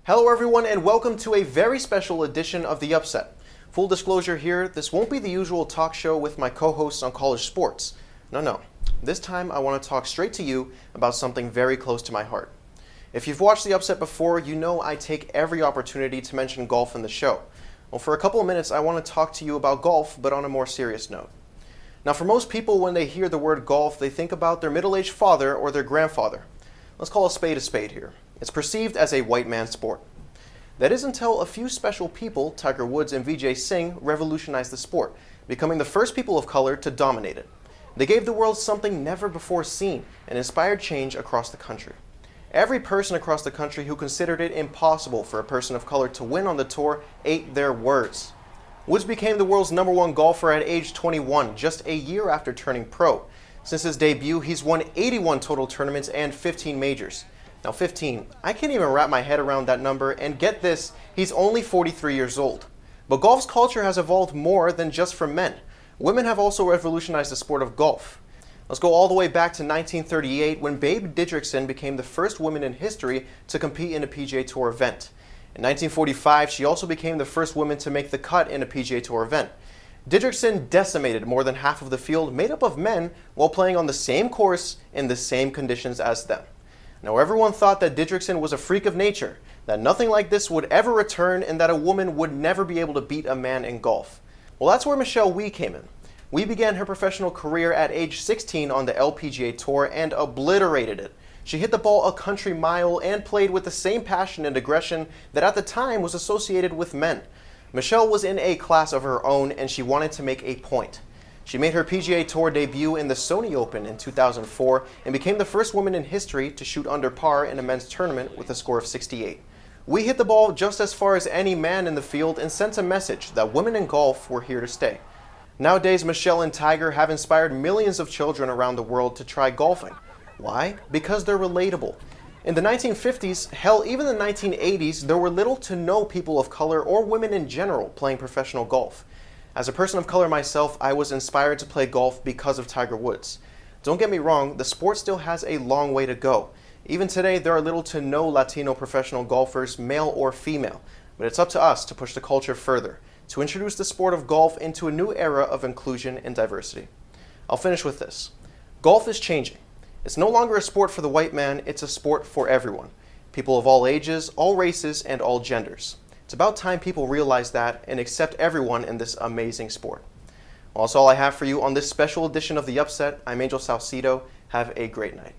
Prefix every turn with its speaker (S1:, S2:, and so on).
S1: Hello everyone and welcome to a very special edition of The Upset. Full disclosure here, this won't be the usual talk show with my co-hosts on college sports. No. This time I want to talk straight to you about something very close to my heart. If you've watched The Upset before, you know I take every opportunity to mention golf in the show. Well, for a couple of minutes I want to talk to you about golf, but on a more serious note. Now for most people, when they hear the word golf, they think about their middle-aged father or their grandfather. Let's call a spade here. It's perceived as a white man's sport. That is until a few special people, Tiger Woods and Vijay Singh, revolutionized the sport, becoming the first people of color to dominate it. They gave the world something never before seen and inspired change across the country. Every person across the country who considered it impossible for a person of color to win on the tour ate their words. Woods became the world's #1 golfer at age 21, just a year after turning pro. Since his debut, he's won 81 total tournaments and 15 majors. Now 15, I can't even wrap my head around that number, and get this, he's only 43 years old. But golf's culture has evolved more than just for men. Women have also revolutionized the sport of golf. Let's go all the way back to 1938 when Babe Didrikson became the first woman in history to compete in a PGA Tour event. In 1945, she also became the first woman to make the cut in a PGA Tour event. Didrikson decimated more than half of the field made up of men while playing on the same course in the same conditions as them. Now everyone thought that Didrikson was a freak of nature, that nothing like this would ever return, and that a woman would never be able to beat a man in golf. Well, that's where Michelle Wie came in. Wie began her professional career at age 16 on the LPGA Tour and obliterated it. She hit the ball a country mile and played with the same passion and aggression that at the time was associated with men. Michelle was in a class of her own and she wanted to make a point. She made her PGA Tour debut in the Sony Open in 2004 and became the first woman in history to shoot under par in a men's tournament with a score of 68. We hit the ball just as far as any man in the field and sent a message that women in golf were here to stay. Nowadays, Michelle and Tiger have inspired millions of children around the world to try golfing. Why? Because they're relatable. In the 1950s, hell, even the 1980s, there were little to no people of color or women in general playing professional golf. As a person of color myself, I was inspired to play golf because of Tiger Woods. Don't get me wrong, the sport still has a long way to go. Even today, there are little to no Latino professional golfers, male or female, but it's up to us to push the culture further, to introduce the sport of golf into a new era of inclusion and diversity. I'll finish with this. Golf is changing. It's no longer a sport for the white man, it's a sport for everyone. People of all ages, all races, and all genders. It's about time people realize that and accept everyone in this amazing sport. Well, that's all I have for you on this special edition of The Upset. I'm Angel Salcedo. Have a great night.